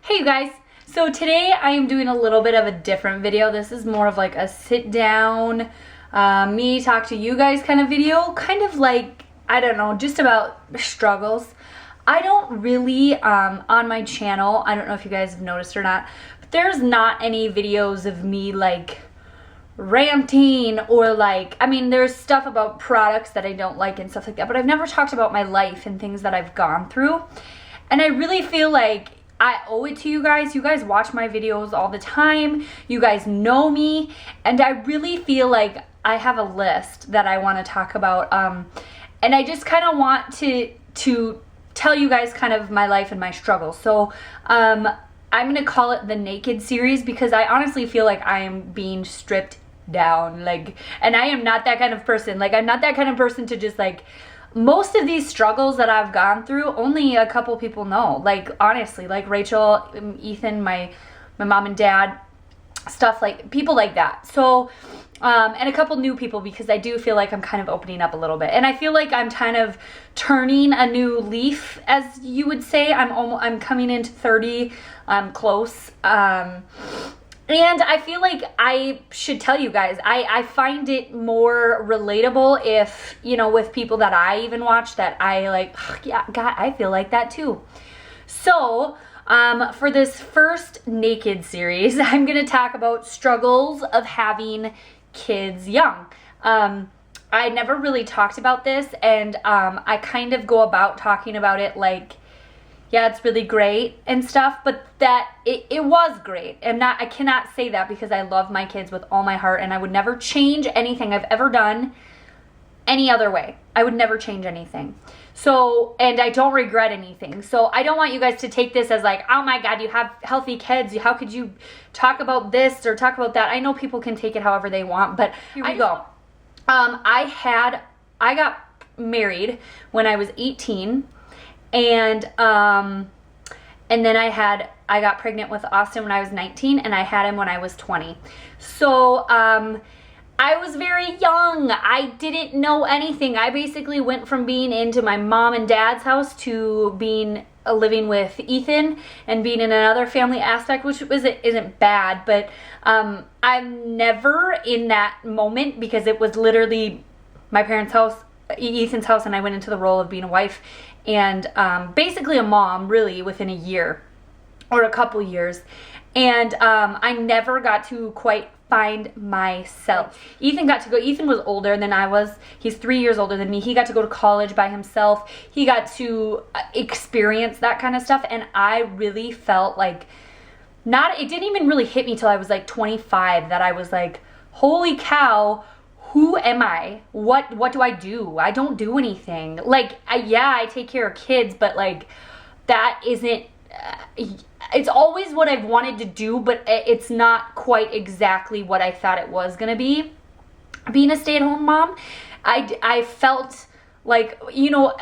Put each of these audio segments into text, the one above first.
Hey you guys, so today I am doing a little bit of a different video. This is more of like a sit down, me talk to you guys kind of video, kind of like, I don't know, just about struggles. I don't really, on my channel, I don't know if you guys have noticed or not, but there's not any videos of me like ranting or like, I mean, there's stuff about products that I don't like and stuff like that, but I've never talked about my life and things that I've gone through. And I really feel like I owe it to you guys. You guys watch my videos all the time. You guys know me. And I really feel like I have a list that I want to talk about. And I just kind of want to tell you guys kind of my life and my struggles. So I'm going to call it the Naked series because I honestly feel like I am being stripped down. Like, and I am not that kind of person. Like, I'm not that kind of person to just like, most of these struggles that I've gone through, only a couple people know. Like, honestly, like Rachel, Ethan, my mom and dad, stuff like, people like that. So, and a couple new people because I do feel like I'm kind of opening up a little bit. And I feel like I'm kind of turning a new leaf, as you would say. I'm coming into 30, I'm close. And I feel like I should tell you guys, I find it more relatable if, you know, with people that I even watch that I like, yeah, God, I feel like that too. So, for this first Naked series, I'm going to talk about struggles of having kids young. I never really talked about this, and I kind of go about talking about it like, yeah, it's really great and stuff, but that it was great. I cannot say that because I love my kids with all my heart and I would never change anything I've ever done any other way. I would never change anything. So, and I don't regret anything. So I don't want you guys to take this as like, oh my God, you have healthy kids. How could you talk about this or talk about that? I know people can take it however they want, but here we go. I got married when I was 18. And then I got pregnant with Austin when I was 19 and I had him when I was 20. So, I was very young. I didn't know anything. I basically went from being into my mom and dad's house to being living with Ethan and being in another family aspect, which isn't bad, but, I'm never in that moment because it was literally my parents' house, Ethan's house, and I went into the role of being a wife and basically a mom really within a year or a couple years. And I never got to quite find myself. Ethan was older than I was. He's 3 years older than me. He got to go to college by himself. He got to experience that kind of stuff. And I really felt like it didn't even really hit me till I was like 25 that I was like, holy cow, who am I? What do I do? I don't do anything. Like, I take care of kids, but like, that isn't, it's always what I've wanted to do, but it's not quite exactly what I thought it was gonna be. Being a stay-at-home mom, I felt like, you know,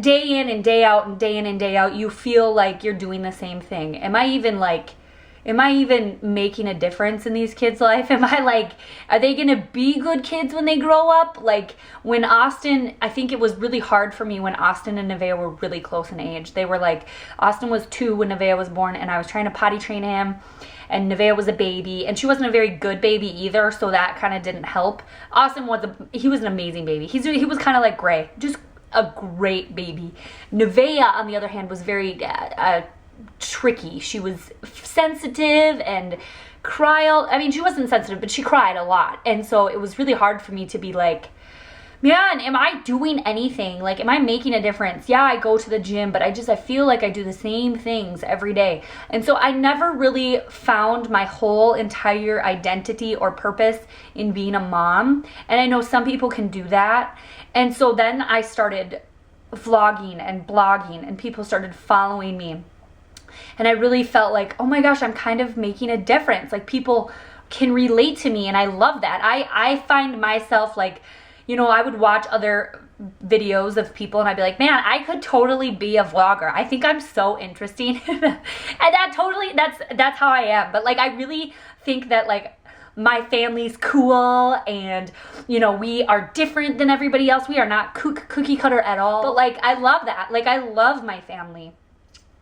day in and day out and day in and day out, you feel like you're doing the same thing. Am I even making a difference in these kids' life? Are they gonna be good kids when they grow up? Like when Austin, I think it was really hard for me when Austin and Nevaeh were really close in age. They were like, Austin was 2 when Nevaeh was born and I was trying to potty train him and Nevaeh was a baby and she wasn't a very good baby either, so that kind of didn't help. Austin was an amazing baby. He was kind of like Gray, just a great baby. Nevaeh, on the other hand, was very tricky. She was sensitive and she wasn't sensitive, but she cried a lot. And so it was really hard for me to be like, man, am I doing anything? Like, am I making a difference? Yeah, I go to the gym, but I feel like I do the same things every day. And so I never really found my whole entire identity or purpose in being a mom. And I know some people can do that. And so then I started vlogging and blogging and people started following me. And I really felt like, oh my gosh, I'm kind of making a difference. Like, people can relate to me and I love that. I find myself like, you know, I would watch other videos of people and I'd be like, man, I could totally be a vlogger. I think I'm so interesting. And that's how I am. But like, I really think that like my family's cool and, you know, we are different than everybody else. We are not cookie cutter at all. But like, I love that. Like, I love my family.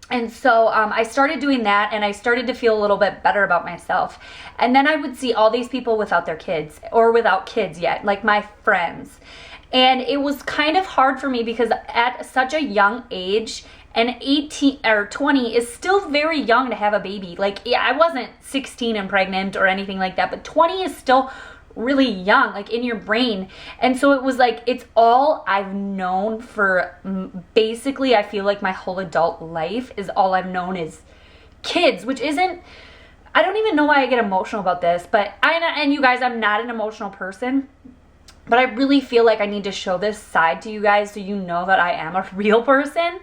And so I started doing that, and I started to feel a little bit better about myself. And then I would see all these people without their kids, or without kids yet, like my friends. And it was kind of hard for me because at such a young age, and 18 or 20 is still very young to have a baby. Like, yeah, I wasn't 16 and pregnant or anything like that, but 20 is still really young, like in your brain. And so it was like, it's all I've known for basically, I feel like my whole adult life is all I've known is kids, which isn't, I don't even know why I get emotional about this, but and you guys, I'm not an emotional person, but I really feel like I need to show this side to you guys so you know that I am a real person.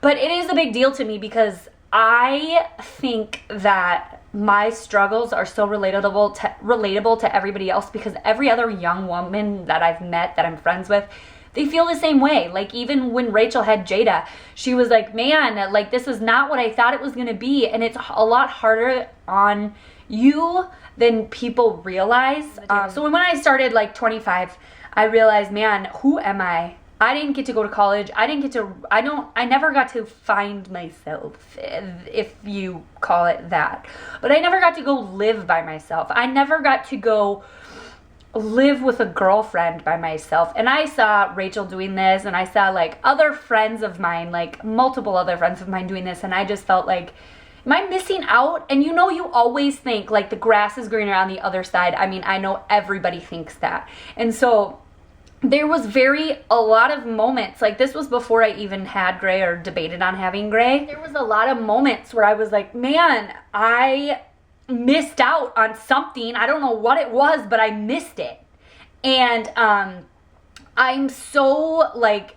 But it is a big deal to me because I think that my struggles are so relatable to everybody else, because every other young woman that I've met, that I'm friends with, they feel the same way. Like, even when Rachel had Jada, she was like, man, like, this is not what I thought it was going to be. And it's a lot harder on you than people realize. So when I started, like, 25, I realized, man, who am I? I didn't get to go to college. I never got to find myself, if you call it that. But I never got to go live by myself. I never got to go live with a girlfriend by myself. And I saw Rachel doing this, and I saw like other friends of mine, like multiple other friends of mine doing this, and I just felt like, am I missing out? And you know, you always think like the grass is greener on the other side. I mean, I know everybody thinks that. And so there was a lot of moments, like this was before I even had Gray or debated on having Gray. There was a lot of moments where I was like, man, I missed out on something. I don't know what it was, but I missed it. And I'm so like,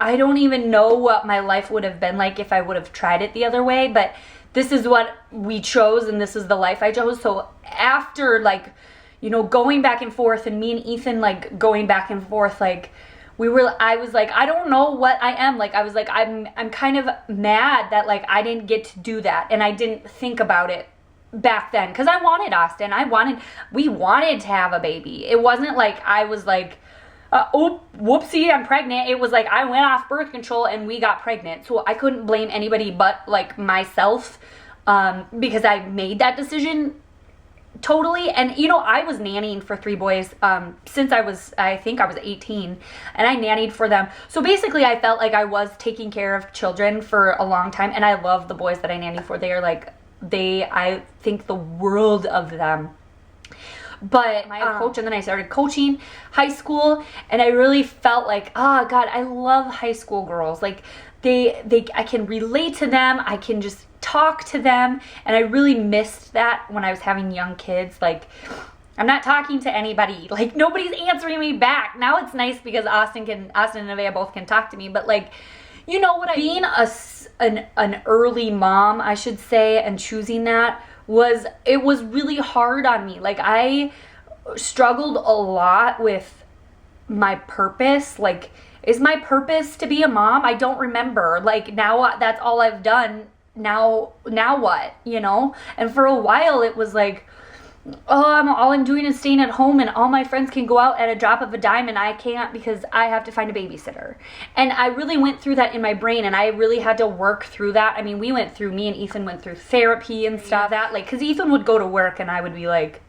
I don't even know what my life would have been like if I would have tried it the other way, but this is what we chose, and this is the life I chose. So after, like, you know, going back and forth, and me and Ethan like going back and forth, like I was like, I don't know what I am. Like, I was like, I'm kind of mad that like I didn't get to do that, and I didn't think about it back then, because I wanted Austin. We wanted to have a baby. It wasn't like I was like, oh, whoopsie, I'm pregnant. It was like I went off birth control and we got pregnant. So I couldn't blame anybody but like myself, because I made that decision totally. And you know, I was nannying for 3 boys since I think I was 18, and I nannied for them. So basically I felt like I was taking care of children for a long time, and I love the boys that I nanny for. They are like, I think the world of them. But my coach, and then I started coaching high school, and I really felt like, oh God, I love high school girls. Like I can relate to them. I can just talk to them. And I really missed that when I was having young kids. Like, I'm not talking to anybody. Like, nobody's answering me back. Now it's nice because Austin and Nevaeh both can talk to me. But like, you know what being an early mom, I should say, and choosing that was really hard on me. Like, I struggled a lot with my purpose. Like, is my purpose to be a mom? I don't remember. Like, now that's all I've done. Now what, you know? And for a while it was like, oh, all I'm doing is staying at home, and all my friends can go out at a drop of a dime, and I can't because I have to find a babysitter. And I really went through that in my brain, and I really had to work through that. I mean, me and Ethan went through therapy and stuff. That, like, because Ethan would go to work, and I would be like,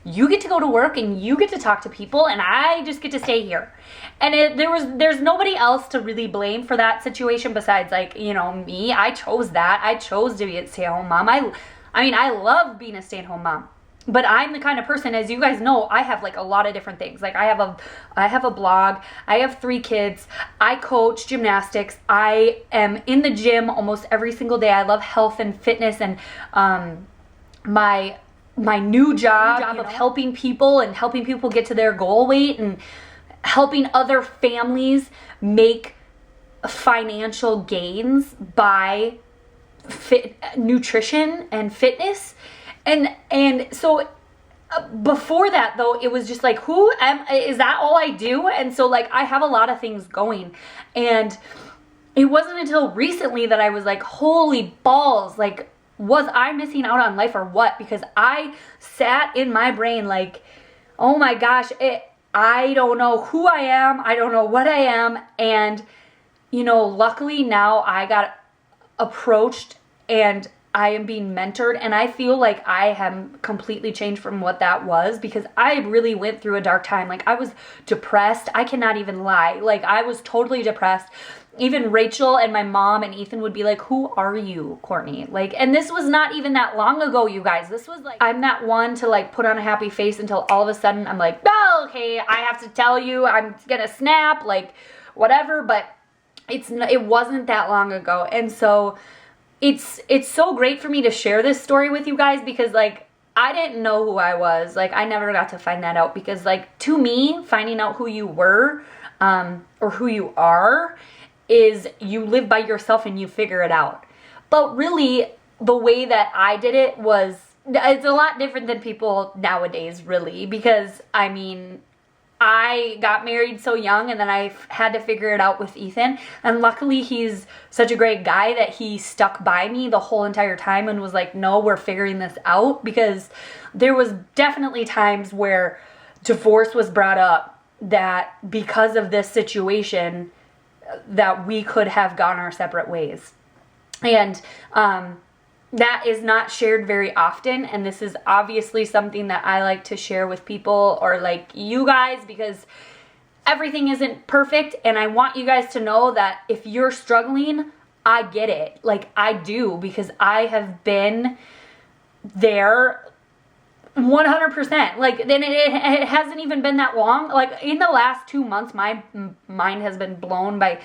you get to go to work, and you get to talk to people, and I just get to stay here. And there's nobody else to really blame for that situation besides, like, you know, me. I chose that. I chose to be a stay-at-home mom. I mean, I love being a stay-at-home mom. But I'm the kind of person, as you guys know, I have like a lot of different things. Like, I have a blog. I have 3 kids. I coach gymnastics. I am in the gym almost every single day. I love health and fitness, and my new job of helping people and helping people get to their goal weight and helping other families make financial gains by nutrition and fitness. And so before that, though, it was just like, is that all I do? And so, like, I have a lot of things going. And it wasn't until recently that I was like, holy balls, like, was I missing out on life or what? Because I sat in my brain like, oh my gosh, I don't know who I am. I don't know what I am. And, you know, luckily now I got approached and I am being mentored, and I feel like I have completely changed from what that was, because I really went through a dark time. Like, I was depressed. I cannot even lie. Like, I was totally depressed. Even Rachel and my mom and Ethan would be like, who are you, Courtney? Like, and this was not even that long ago, you guys. This was like, I'm not one to like put on a happy face until all of a sudden I'm like, oh, okay, I have to tell you, I'm gonna snap, like whatever. But it wasn't that long ago. And so it's so great for me to share this story with you guys, because like, I didn't know who I was. Like, I never got to find that out, because like, to me, finding out who you were, or who you are, is you live by yourself and you figure it out. But really, the way that I did it was, it's a lot different than people nowadays, really, because I mean, I got married so young, and then I had to figure it out with Ethan. And luckily, he's such a great guy that he stuck by me the whole entire time and was like, no, we're figuring this out. Because there was definitely times where divorce was brought up, that because of this situation, that we could have gone our separate ways. And that is not shared very often, and this is obviously something that I like to share with people, or like you guys, because everything isn't perfect, and I want you guys to know that if you're struggling, I get it. Like, I do, because I have been there 100%. Like, then it hasn't even been that long. Like, in the last 2 months, my mind has been blown by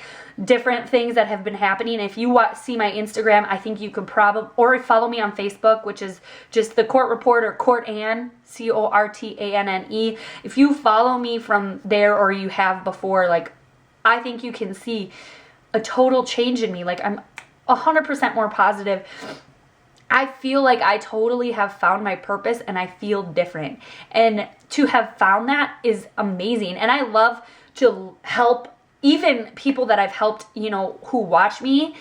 different things that have been happening. If you see my Instagram, I think you could probably, or follow me on Facebook, which is just The Court Report, or Courtanne, CORTANNE. If you follow me from there, or you have before, like, I think you can see a total change in me. Like, I'm 100% more positive. I feel like I totally have found my purpose, and I feel different. And to have found that is amazing. And I love to help even people that I've helped, you know, who watch me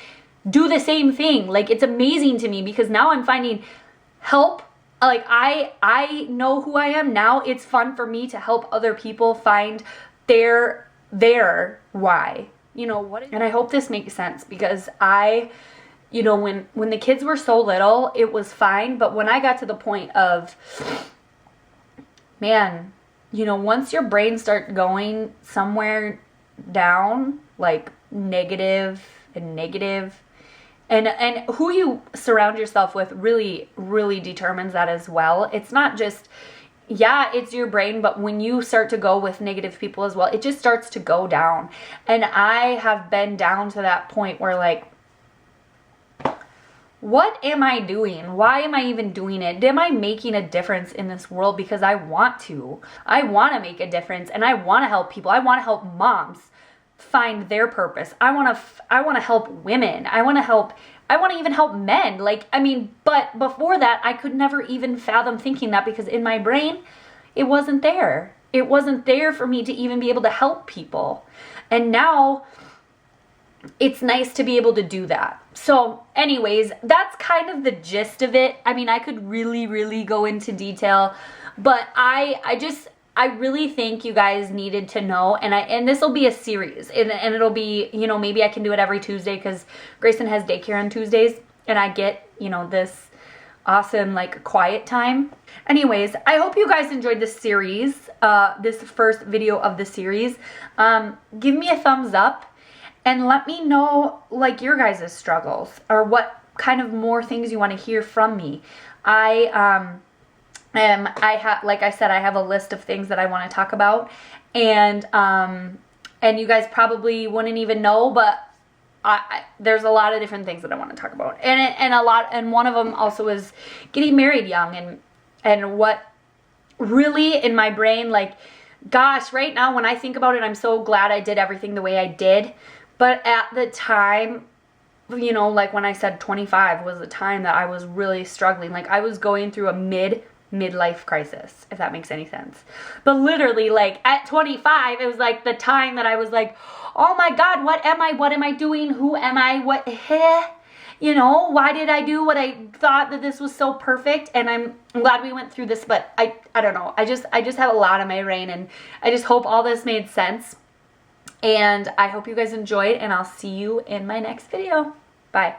do the same thing. Like, it's amazing to me, because now I'm finding help. Like, I know who I am now. It's fun for me to help other people find their why. You know what? And I hope this makes sense, because you know, when the kids were so little, it was fine. But when I got to the point of, man, you know, once your brain starts going somewhere down, like negative, and who you surround yourself with really, really determines that as well. It's not just, yeah, it's your brain, but when you start to go with negative people as well, it just starts to go down. And I have been down to that point where, like, what am I doing? Why am I even doing it? Am I making a difference in this world? Because I want to. I want to make a difference, and I want to help people. I want to help moms find their purpose. I want to help women. I want to even help men. Like, I mean, but before that, I could never even fathom thinking that, because in my brain, it wasn't there. It wasn't there for me to even be able to help people. And now it's nice to be able to do that. So anyways, that's kind of the gist of it. I mean, I could really, really go into detail, but I really think you guys needed to know, and this will be a series, and it'll be, you know, maybe I can do it every Tuesday, because Grayson has daycare on Tuesdays, and I get, you know, this awesome, like, quiet time. Anyways, I hope you guys enjoyed this series, this first video of the series. Give me a thumbs up. And let me know, like, your guys' struggles, or what kind of more things you want to hear from me. Like I said, I have a list of things that I want to talk about, and you guys probably wouldn't even know, but there's a lot of different things that I want to talk about, and one of them also is getting married young, and what really in my brain, like, gosh, right now when I think about it, I'm so glad I did everything the way I did. But at the time, you know, like when I said 25 was the time that I was really struggling. Like, I was going through a midlife crisis, if that makes any sense. But literally, like, at 25, it was like the time that I was like, oh my God, what am I doing? Who am I? You know, why did I do what I thought that this was so perfect? And I'm glad we went through this, but I don't know. I just have a lot on my brain, and I just hope all this made sense. And I hope you guys enjoyed, and I'll see you in my next video. Bye.